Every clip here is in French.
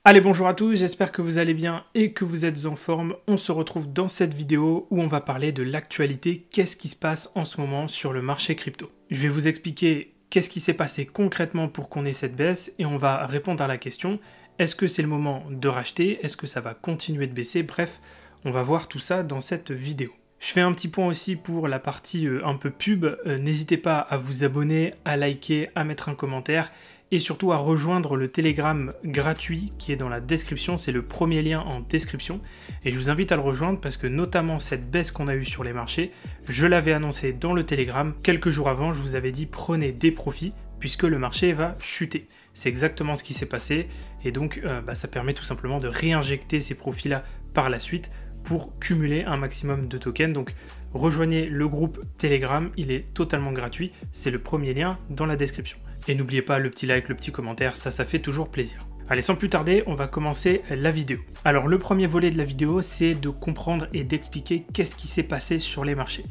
Allez, bonjour à tous, j'espère que vous allez bien et que vous êtes en forme. On se retrouve dans cette vidéo où on va parler de l'actualité, qu'est-ce qui se passe en ce moment sur le marché crypto. Je vais vous expliquer qu'est-ce qui s'est passé concrètement pour qu'on ait cette baisse et on va répondre à la question, est-ce que c'est le moment de racheter? Est-ce que ça va continuer de baisser? Bref, on va voir tout ça dans cette vidéo. Je fais un petit point aussi pour la partie un peu pub, n'hésitez pas à vous abonner, à liker, à mettre un commentaire et surtout à rejoindre le Telegram gratuit qui est dans la description, c'est le premier lien en description et je vous invite à le rejoindre parce que notamment cette baisse qu'on a eue sur les marchés, je l'avais annoncé dans le Telegram, quelques jours avant je vous avais dit prenez des profits puisque le marché va chuter. C'est exactement ce qui s'est passé et donc ça permet tout simplement de réinjecter ces profits-là par la suite pour cumuler un maximum de tokens. Donc rejoignez le groupe Telegram, il est totalement gratuit, c'est le premier lien dans la description. Et n'oubliez pas le petit like, le petit commentaire, ça fait toujours plaisir. Allez, sans plus tarder, on va commencer la vidéo. Alors le premier volet de la vidéo, c'est de comprendre et d'expliquer qu'est-ce qui s'est passé sur les marchés.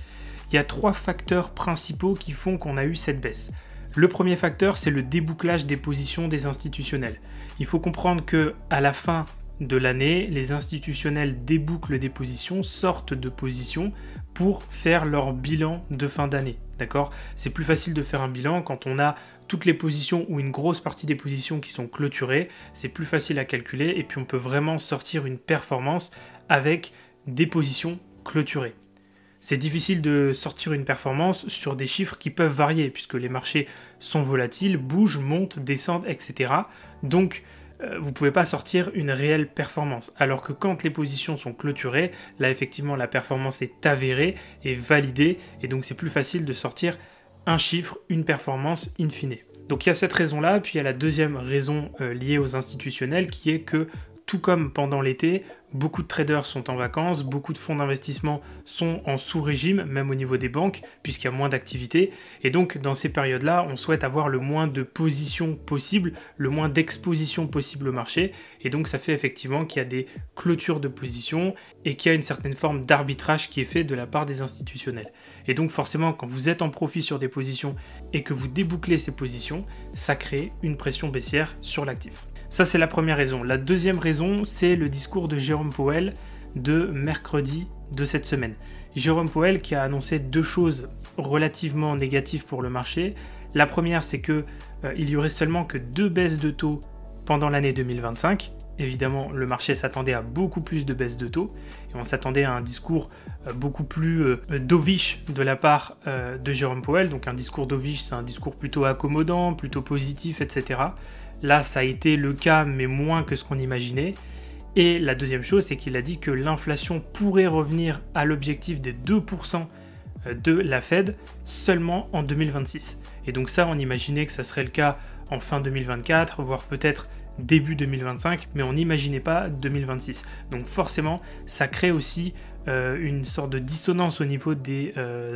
Il y a trois facteurs principaux qui font qu'on a eu cette baisse. Le premier facteur, c'est le débouclage des positions des institutionnels. Il faut comprendre que à la fin de l'année, les institutionnels débouclent des positions, sortent de positions pour faire leur bilan de fin d'année. D'accord ? C'est plus facile de faire un bilan quand on a toutes les positions ou une grosse partie des positions qui sont clôturées, c'est plus facile à calculer et puis on peut vraiment sortir une performance avec des positions clôturées. C'est difficile de sortir une performance sur des chiffres qui peuvent varier puisque les marchés sont volatiles, bougent, montent, descendent, etc. Donc vous ne pouvez pas sortir une réelle performance. Alors que quand les positions sont clôturées, là effectivement la performance est avérée et validée et donc c'est plus facile de sortir un chiffre, une performance in fine. Donc il y a cette raison-là, puis il y a la deuxième raison liée aux institutionnels qui est que tout comme pendant l'été, beaucoup de traders sont en vacances, beaucoup de fonds d'investissement sont en sous-régime, même au niveau des banques, puisqu'il y a moins d'activité. Et donc, dans ces périodes-là, on souhaite avoir le moins de positions possible, le moins d'exposition possible au marché. Et donc, ça fait effectivement qu'il y a des clôtures de positions et qu'il y a une certaine forme d'arbitrage qui est fait de la part des institutionnels. Et donc, forcément, quand vous êtes en profit sur des positions et que vous débouclez ces positions, ça crée une pression baissière sur l'actif. Ça, c'est la première raison. La deuxième raison, c'est le discours de Jérôme Powell de mercredi de cette semaine. Jérôme Powell qui a annoncé deux choses relativement négatives pour le marché. La première, c'est qu'il y aurait seulement que 2 baisses de taux pendant l'année 2025. Évidemment, le marché s'attendait à beaucoup plus de baisses de taux et on s'attendait à un discours beaucoup plus dovish de la part de Jérôme Powell. Donc un discours dovish, c'est un discours plutôt accommodant, plutôt positif, etc. Là, ça a été le cas, mais moins que ce qu'on imaginait. Et la deuxième chose, c'est qu'il a dit que l'inflation pourrait revenir à l'objectif des 2% de la Fed seulement en 2026. Et donc ça, on imaginait que ça serait le cas en fin 2024, voire peut-être début 2025, mais on n'imaginait pas 2026. Donc forcément, ça crée aussi une sorte de dissonance au niveau des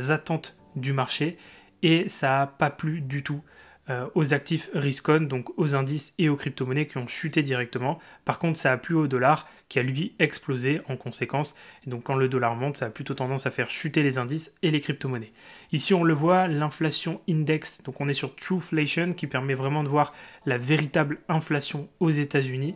attentes du marché, et ça n'a pas plu du tout aux actifs risk-on, donc aux indices et aux crypto-monnaies qui ont chuté directement. Par contre, ça a plu au dollar qui a lui explosé en conséquence. Et donc quand le dollar monte, ça a plutôt tendance à faire chuter les indices et les crypto-monnaies. Ici, on le voit, l'inflation index, donc on est sur Trueflation qui permet vraiment de voir la véritable inflation aux États-Unis.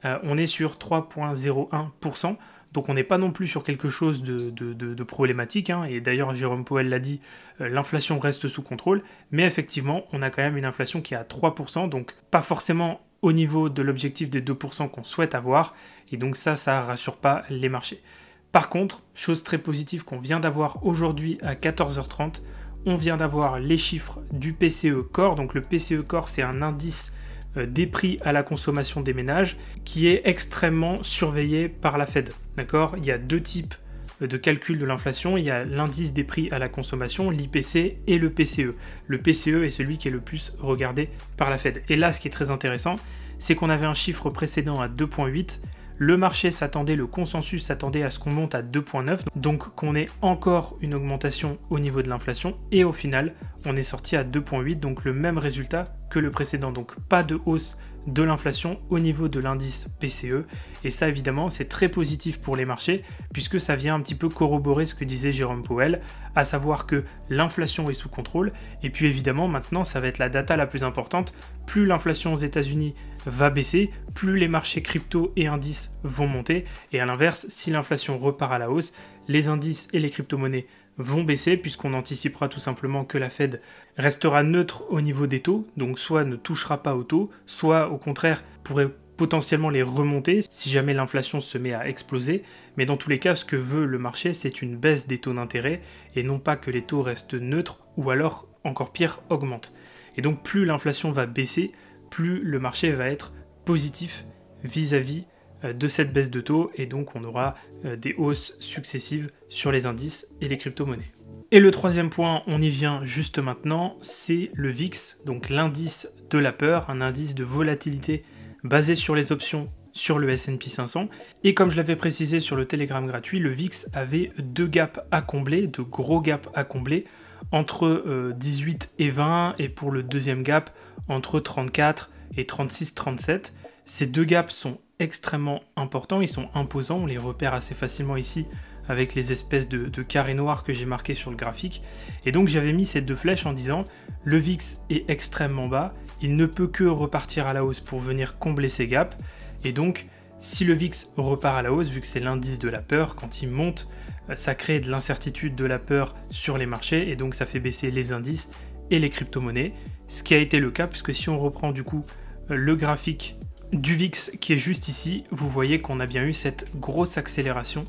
On est sur 3,01%. Donc on n'est pas non plus sur quelque chose de problématique, hein. Et d'ailleurs Jérôme Powell l'a dit, l'inflation reste sous contrôle, mais effectivement on a quand même une inflation qui est à 3%, donc pas forcément au niveau de l'objectif des 2% qu'on souhaite avoir, et donc ça rassure pas les marchés. Par contre, chose très positive qu'on vient d'avoir aujourd'hui à 14h30, on vient d'avoir les chiffres du PCE Core, donc le PCE Core c'est un indice des prix à la consommation des ménages qui est extrêmement surveillé par la Fed. D'accord ? Il y a deux types de calcul de l'inflation. Il y a l'indice des prix à la consommation, l'IPC, et le PCE. Le PCE est celui qui est le plus regardé par la Fed. Et là, ce qui est très intéressant, c'est qu'on avait un chiffre précédent à 2,8. Le marché s'attendait, le consensus s'attendait à ce qu'on monte à 2,9, donc qu'on ait encore une augmentation au niveau de l'inflation, et au final, on est sorti à 2,8, donc le même résultat que le précédent, donc pas de hausse de l'inflation au niveau de l'indice PCE. Et ça, évidemment, c'est très positif pour les marchés, puisque ça vient un petit peu corroborer ce que disait Jérôme Powell, à savoir que l'inflation est sous contrôle. Et puis évidemment, maintenant, ça va être la data la plus importante. Plus l'inflation aux États-Unis va baisser, plus les marchés crypto et indices vont monter. Et à l'inverse, si l'inflation repart à la hausse, les indices et les crypto-monnaies vont baisser, puisqu'on anticipera tout simplement que la Fed restera neutre au niveau des taux, donc soit ne touchera pas aux taux, soit au contraire pourrait potentiellement les remonter si jamais l'inflation se met à exploser. Mais dans tous les cas, ce que veut le marché, c'est une baisse des taux d'intérêt et non pas que les taux restent neutres ou alors, encore pire, augmentent. Et donc plus l'inflation va baisser, plus le marché va être positif vis-à-vis de cette baisse de taux, et donc on aura des hausses successives sur les indices et les crypto-monnaies. Et le troisième point, on y vient juste maintenant, c'est le VIX, donc l'indice de la peur, un indice de volatilité basé sur les options sur le S&P 500. Et comme je l'avais précisé sur le Telegram gratuit, le VIX avait deux gaps à combler, de gros gaps à combler, entre 18 et 20, et pour le deuxième gap, entre 34 et 36-37. Ces deux gaps sont extrêmement importants, ils sont imposants, on les repère assez facilement ici avec les espèces de carrés noirs que j'ai marqués sur le graphique. Et donc j'avais mis ces deux flèches en disant le VIX est extrêmement bas, il ne peut que repartir à la hausse pour venir combler ces gaps. Et donc si le VIX repart à la hausse, vu que c'est l'indice de la peur, quand il monte, ça crée de l'incertitude, de la peur sur les marchés, et donc ça fait baisser les indices et les crypto-monnaies, ce qui a été le cas, puisque si on reprend du coup le graphique du VIX qui est juste ici, vous voyez qu'on a bien eu cette grosse accélération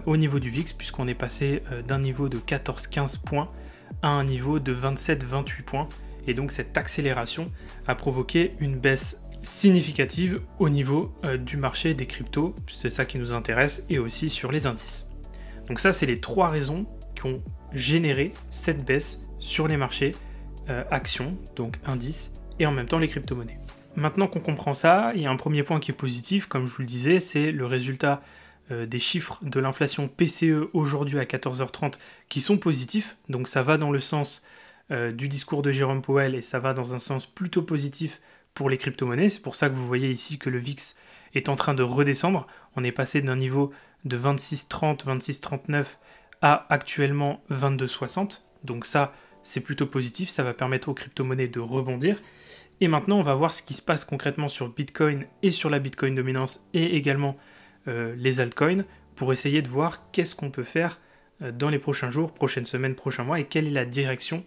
au niveau du VIX, puisqu'on est passé d'un niveau de 14-15 points à un niveau de 27-28 points, et donc cette accélération a provoqué une baisse significative au niveau du marché des cryptos, c'est ça qui nous intéresse, et aussi sur les indices. Donc ça, c'est les trois raisons qui ont généré cette baisse sur les marchés actions, donc indices, et en même temps les crypto-monnaies. Maintenant qu'on comprend ça, il y a un premier point qui est positif, comme je vous le disais, c'est le résultat des chiffres de l'inflation PCE aujourd'hui à 14h30 qui sont positifs, donc ça va dans le sens du discours de Jérôme Powell et ça va dans un sens plutôt positif pour les crypto-monnaies. C'est pour ça que vous voyez ici que le VIX est en train de redescendre. On est passé d'un niveau de 26,30, 26,39 à actuellement 22,60, donc ça c'est plutôt positif, ça va permettre aux crypto-monnaies de rebondir. Et maintenant, on va voir ce qui se passe concrètement sur Bitcoin et sur la Bitcoin dominance et également les altcoins pour essayer de voir qu'est-ce qu'on peut faire dans les prochains jours, prochaines semaines, prochains mois et quelle est la direction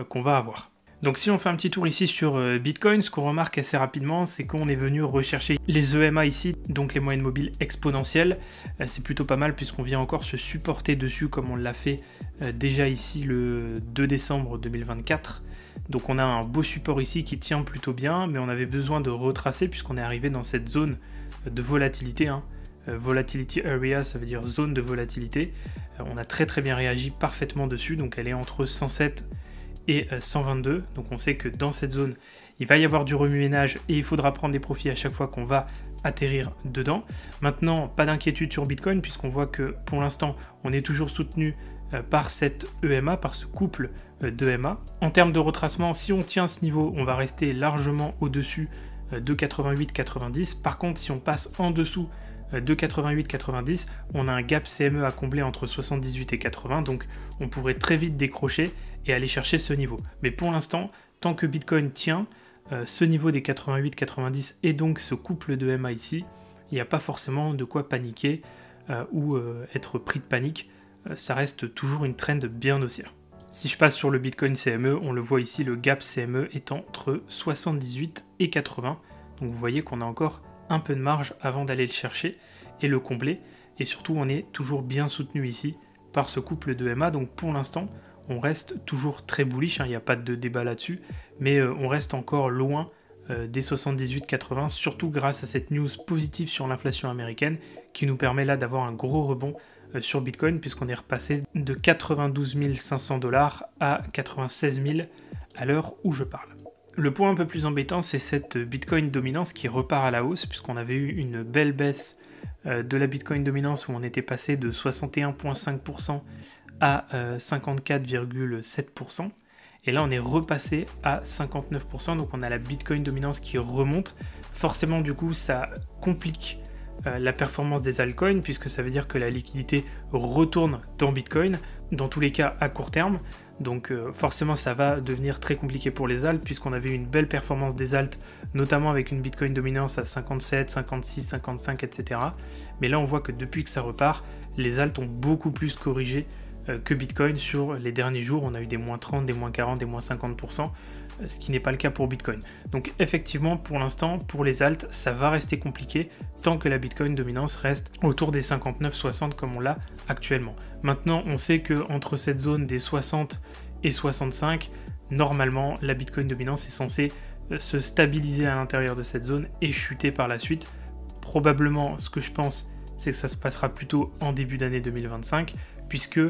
qu'on va avoir. Donc si on fait un petit tour ici sur Bitcoin, ce qu'on remarque assez rapidement, c'est qu'on est venu rechercher les EMA ici, donc les moyennes mobiles exponentielles. C'est plutôt pas mal puisqu'on vient encore se supporter dessus comme on l'a fait déjà ici le 2 décembre 2024. Donc on a un beau support ici qui tient plutôt bien, mais on avait besoin de retracer puisqu'on est arrivé dans cette zone de volatilité. Volatility area, ça veut dire zone de volatilité. On a très bien réagi parfaitement dessus, donc elle est entre 107 et 122. Donc on sait que dans cette zone, il va y avoir du remue-ménage et il faudra prendre des profits à chaque fois qu'on va atterrir dedans. Maintenant, pas d'inquiétude sur Bitcoin puisqu'on voit que pour l'instant, on est toujours soutenu par cette EMA, par ce couple d'EMA. En termes de retracement, si on tient ce niveau, on va rester largement au-dessus de 88-90. Par contre, si on passe en dessous de 88-90, on a un gap CME à combler entre 78 et 80, donc on pourrait très vite décrocher et aller chercher ce niveau. Mais pour l'instant, tant que Bitcoin tient ce niveau des 88-90 et donc ce couple de EMA ici, il n'y a pas forcément de quoi paniquer ou être pris de panique. Ça reste toujours une trend bien haussière. Si je passe sur le Bitcoin CME, on le voit ici, le gap CME est entre 78 et 80. Donc vous voyez qu'on a encore un peu de marge avant d'aller le chercher et le combler. Et surtout, on est toujours bien soutenu ici par ce couple de EMA. Donc pour l'instant, on reste toujours très bullish, il n'y a pas de débat là-dessus. Mais on reste encore loin des 78-80, surtout grâce à cette news positive sur l'inflation américaine qui nous permet là d'avoir un gros rebond sur Bitcoin puisqu'on est repassé de 92 500 $ à 96 000 à l'heure où je parle. Le point un peu plus embêtant, c'est cette Bitcoin dominance qui repart à la hausse puisqu'on avait eu une belle baisse de la Bitcoin dominance où on était passé de 61,5% à 54,7%. Et là, on est repassé à 59%, donc on a la Bitcoin dominance qui remonte. Forcément, du coup, ça complique la performance des altcoins, puisque ça veut dire que la liquidité retourne dans Bitcoin, dans tous les cas à court terme. Donc forcément, ça va devenir très compliqué pour les alts, puisqu'on avait une belle performance des alts, notamment avec une Bitcoin dominance à 57, 56, 55, etc. Mais là, on voit que depuis que ça repart, les alts ont beaucoup plus corrigé que Bitcoin sur les derniers jours. On a eu des moins 30, des moins 40, des moins 50%, ce qui n'est pas le cas pour Bitcoin. Donc effectivement, pour l'instant, pour les alts, ça va rester compliqué tant que la Bitcoin dominance reste autour des 59-60 comme on l'a actuellement. Maintenant, on sait qu'entre cette zone des 60 et 65, normalement, la Bitcoin dominance est censée se stabiliser à l'intérieur de cette zone et chuter par la suite. Probablement, ce que je pense, c'est que ça se passera plutôt en début d'année 2025, puisque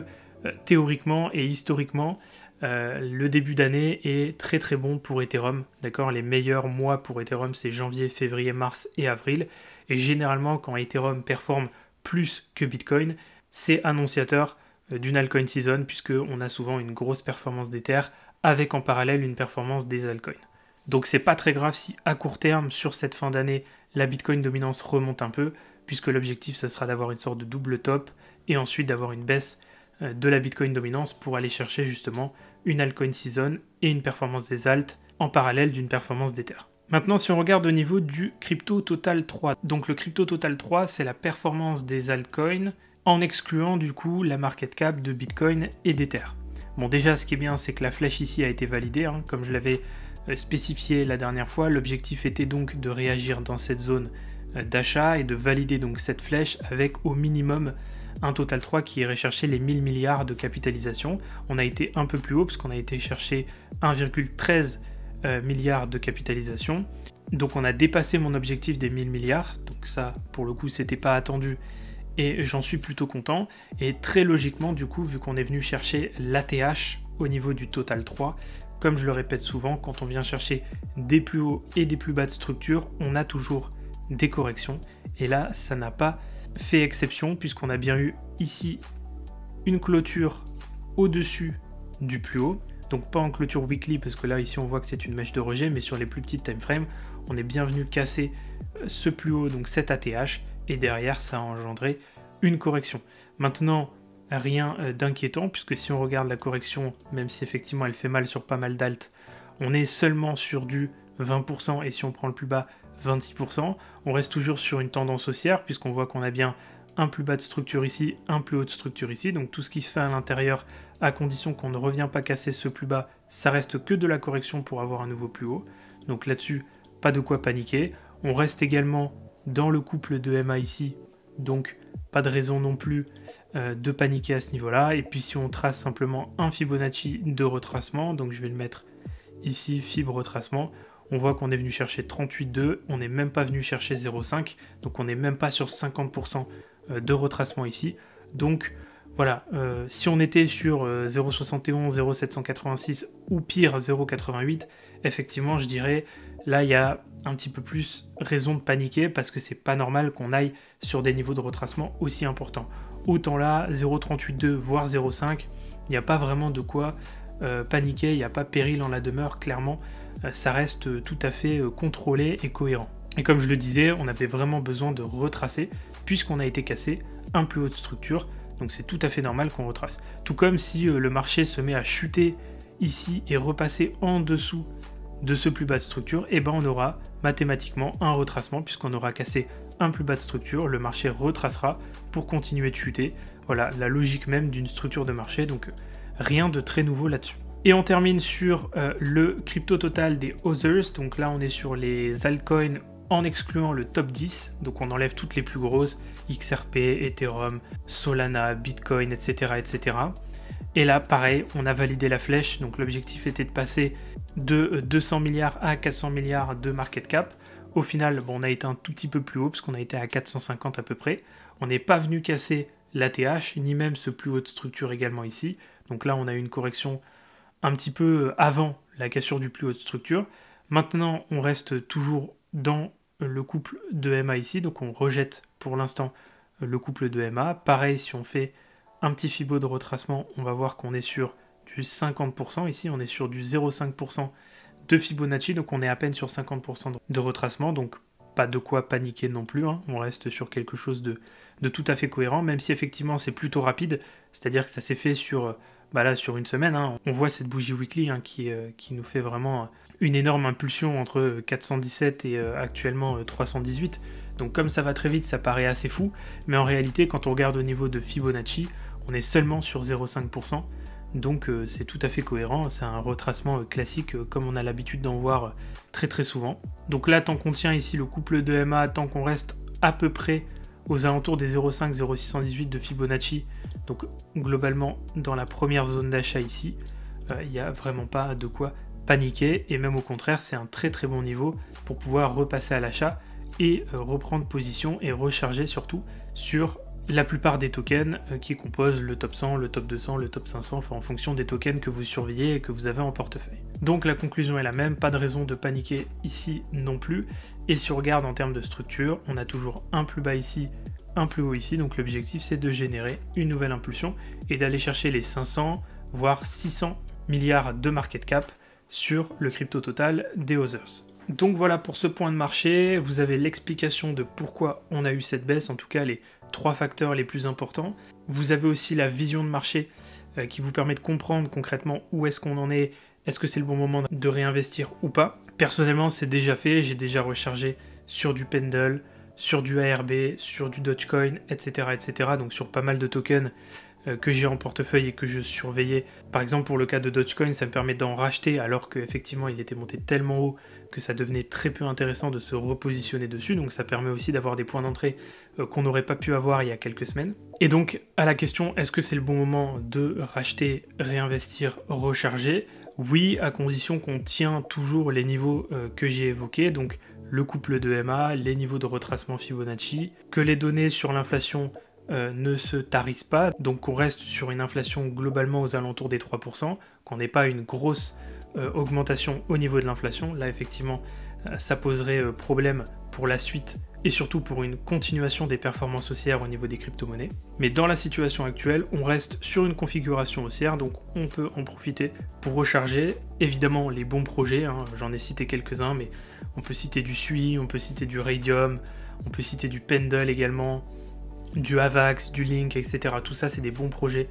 théoriquement et historiquement, le début d'année est très très bon pour Ethereum, d'accord. Les meilleurs mois pour Ethereum, c'est janvier, février, mars et avril. Et généralement, quand Ethereum performe plus que Bitcoin, c'est annonciateur d'une altcoin season, puisqu'on a souvent une grosse performance d'Ether, avec en parallèle une performance des altcoins. Donc c'est pas très grave si à court terme, sur cette fin d'année, la Bitcoin dominance remonte un peu, puisque l'objectif ce sera d'avoir une sorte de double top, et ensuite d'avoir une baisse de la Bitcoin dominance pour aller chercher justement une altcoin season et une performance des alts en parallèle d'une performance d'Ether. Maintenant, si on regarde au niveau du Crypto Total 3, donc le Crypto Total 3, c'est la performance des altcoins en excluant du coup la market cap de Bitcoin et d'Ether. Bon, déjà, ce qui est bien, c'est que la flèche ici a été validée, hein, comme je l'avais spécifié la dernière fois. L'objectif était donc de réagir dans cette zone d'achat et de valider donc cette flèche avec au minimum un Total 3 qui irait chercher les 1000 milliards de capitalisation. On a été un peu plus haut parce qu'on a été chercher 1,13 milliards de capitalisation. Donc on a dépassé mon objectif des 1000 milliards. Donc ça, pour le coup, c'était pas attendu et j'en suis plutôt content. Et très logiquement, du coup, vu qu'on est venu chercher l'ATH au niveau du Total 3, comme je le répète souvent, quand on vient chercher des plus hauts et des plus bas de structure, on a toujours des corrections. Et là, ça n'a pas fait exception, puisqu'on a bien eu ici une clôture au-dessus du plus haut, donc pas en clôture weekly, parce que là ici on voit que c'est une mèche de rejet, mais sur les plus petites time frames, on est bien venu casser ce plus haut, donc cet ATH, et derrière ça a engendré une correction. Maintenant, rien d'inquiétant, puisque si on regarde la correction, même si effectivement elle fait mal sur pas mal d'alt, on est seulement sur du 20%, et si on prend le plus bas, 26%, on reste toujours sur une tendance haussière, puisqu'on voit qu'on a bien un plus bas de structure ici, un plus haut de structure ici, donc tout ce qui se fait à l'intérieur, à condition qu'on ne revient pas casser ce plus bas, ça reste que de la correction pour avoir un nouveau plus haut, donc là-dessus, pas de quoi paniquer. On reste également dans le couple de MA ici, donc pas de raison non plus de paniquer à ce niveau-là, et puis si on trace simplement un Fibonacci de retracement, donc je vais le mettre ici, Fib retracement, on voit qu'on est venu chercher 38,2, on n'est même pas venu chercher 0,5, donc on n'est même pas sur 50% de retracement ici. Donc voilà, si on était sur 0,71, 0,786 ou pire 0,88, effectivement je dirais, là il y a un petit peu plus raison de paniquer, parce que c'est pas normal qu'on aille sur des niveaux de retracement aussi importants. Autant là, 0,382 voire 0,5, il n'y a pas vraiment de quoi paniquer, il n'y a pas péril en la demeure, clairement. Ça reste tout à fait contrôlé et cohérent. Et comme je le disais, on avait vraiment besoin de retracer, puisqu'on a été cassé un plus haut de structure, donc c'est tout à fait normal qu'on retrace. Tout comme si le marché se met à chuter ici et repasser en dessous de ce plus bas de structure, et ben on aura mathématiquement un retracement, puisqu'on aura cassé un plus bas de structure, le marché retracera pour continuer de chuter. Voilà la logique même d'une structure de marché, donc rien de très nouveau là-dessus. Et on termine sur le crypto total des Others, donc là on est sur les altcoins en excluant le top 10, donc on enlève toutes les plus grosses, XRP, Ethereum, Solana, Bitcoin, etc. etc. Et là pareil, on a validé la flèche, donc l'objectif était de passer de 200 milliards à 400 milliards de market cap. Au final, bon, on a été un tout petit peu plus haut, parce qu'on a été à 450 à peu près. On n'est pas venu casser l'ATH, ni même ce plus haut de structure également ici. Donc là on a eu une correction un petit peu avant la cassure du plus haut de structure. Maintenant, on reste toujours dans le couple de MA ici, donc on rejette pour l'instant le couple de MA. Pareil, si on fait un petit Fibo de retracement, on va voir qu'on est sur du 50%. Ici, on est sur du 0,5% de Fibonacci, donc on est à peine sur 50% de retracement, donc pas de quoi paniquer non plus, hein. On reste sur quelque chose de tout à fait cohérent, même si effectivement c'est plutôt rapide, c'est-à-dire que ça s'est fait sur, sur une semaine, hein. On voit cette bougie weekly hein, qui nous fait vraiment une énorme impulsion entre 417 et actuellement 318. Donc comme ça va très vite, ça paraît assez fou, mais en réalité quand on regarde au niveau de Fibonacci, on est seulement sur 0,5%. Donc c'est tout à fait cohérent, c'est un retracement classique comme on a l'habitude d'en voir très très souvent. Donc là, tant qu'on tient ici le couple de MA, tant qu'on reste à peu près aux alentours des 0,5, 0,618 de Fibonacci, donc globalement dans la première zone d'achat ici, il n'y a vraiment pas de quoi paniquer, et même au contraire, c'est un très très bon niveau pour pouvoir repasser à l'achat et reprendre position et recharger surtout sur la plupart des tokens qui composent le top 100, le top 200, le top 500, enfin en fonction des tokens que vous surveillez et que vous avez en portefeuille. Donc la conclusion est la même, pas de raison de paniquer ici non plus. Et si on regarde en termes de structure, on a toujours un plus bas ici, un plus haut ici, donc l'objectif c'est de générer une nouvelle impulsion et d'aller chercher les 500, voire 600 milliards de market cap sur le crypto total des Others. Donc voilà pour ce point de marché, vous avez l'explication de pourquoi on a eu cette baisse, en tout cas les 3 facteurs les plus importants. Vous avez aussi la vision de marché qui vous permet de comprendre concrètement où est-ce qu'on en est, est-ce que c'est le bon moment de réinvestir ou pas. Personnellement, c'est déjà fait, j'ai déjà rechargé sur du Pendle, sur du ARB, sur du Dogecoin, etc., etc. Donc sur pas mal de tokens que j'ai en portefeuille et que je surveillais. Par exemple, pour le cas de Dogecoin, ça me permet d'en racheter alors qu'effectivement il était monté tellement haut que ça devenait très peu intéressant de se repositionner dessus. Donc ça permet aussi d'avoir des points d'entrée qu'on n'aurait pas pu avoir il y a quelques semaines. Et donc, à la question, est-ce que c'est le bon moment de racheter, réinvestir, recharger? Oui, à condition qu'on tient toujours les niveaux que j'ai évoqués, donc le couple de MA, les niveaux de retracement Fibonacci, que les données sur l'inflation ne se tarissent pas, donc qu'on reste sur une inflation globalement aux alentours des 3%, qu'on n'ait pas une grosse augmentation au niveau de l'inflation. Là effectivement ça poserait problème pour la suite et surtout pour une continuation des performances haussières au niveau des crypto-monnaies. Mais dans la situation actuelle, on reste sur une configuration haussière, donc on peut en profiter pour recharger. Évidemment les bons projets, hein, j'en ai cité quelques-uns, mais on peut citer du SUI, on peut citer du Raydium, on peut citer du Pendle également, du Avax, du Link, etc. Tout ça, c'est des bons projets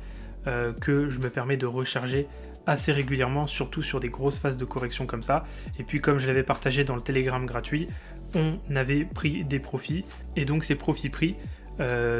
que je me permets de recharger assez régulièrement, surtout sur des grosses phases de correction comme ça. Et puis, comme je l'avais partagé dans le Telegram gratuit, on avait pris des profits, et donc ces profits pris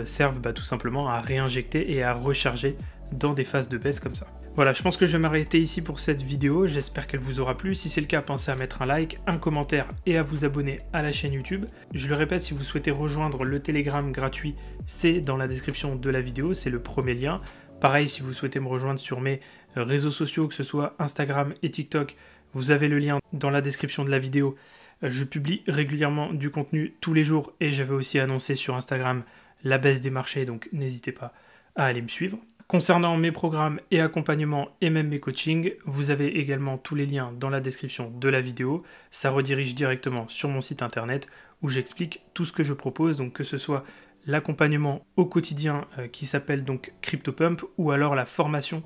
servent tout simplement à réinjecter et à recharger dans des phases de baisse comme ça. Voilà, je pense que je vais m'arrêter ici pour cette vidéo, j'espère qu'elle vous aura plu. Si c'est le cas, pensez à mettre un like, un commentaire et à vous abonner à la chaîne YouTube. Je le répète, si vous souhaitez rejoindre le Telegram gratuit, c'est dans la description de la vidéo, c'est le premier lien. Pareil, si vous souhaitez me rejoindre sur mes réseaux sociaux, que ce soit Instagram et TikTok, vous avez le lien dans la description de la vidéo. Je publie régulièrement du contenu tous les jours et j'avais aussi annoncé sur Instagram la baisse des marchés, donc n'hésitez pas à aller me suivre. Concernant mes programmes et accompagnements et même mes coachings, vous avez également tous les liens dans la description de la vidéo. Ça redirige directement sur mon site internet où j'explique tout ce que je propose, donc que ce soit l'accompagnement au quotidien qui s'appelle donc CryptoPump, ou alors la formation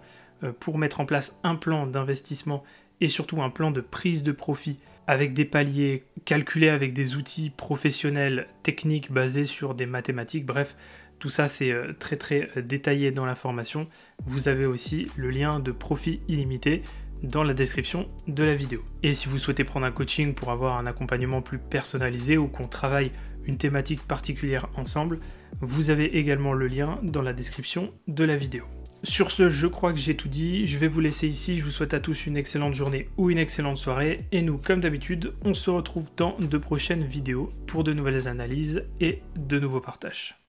pour mettre en place un plan d'investissement et surtout un plan de prise de profit avec des paliers calculés avec des outils professionnels, techniques basés sur des mathématiques, bref, tout ça c'est très très détaillé dans la formation. Vous avez aussi le lien de profit illimité dans la description de la vidéo. Et si vous souhaitez prendre un coaching pour avoir un accompagnement plus personnalisé ou qu'on travaille une thématique particulière ensemble, vous avez également le lien dans la description de la vidéo. Sur ce, je crois que j'ai tout dit, je vais vous laisser ici, je vous souhaite à tous une excellente journée ou une excellente soirée, et nous, comme d'habitude, on se retrouve dans de prochaines vidéos pour de nouvelles analyses et de nouveaux partages.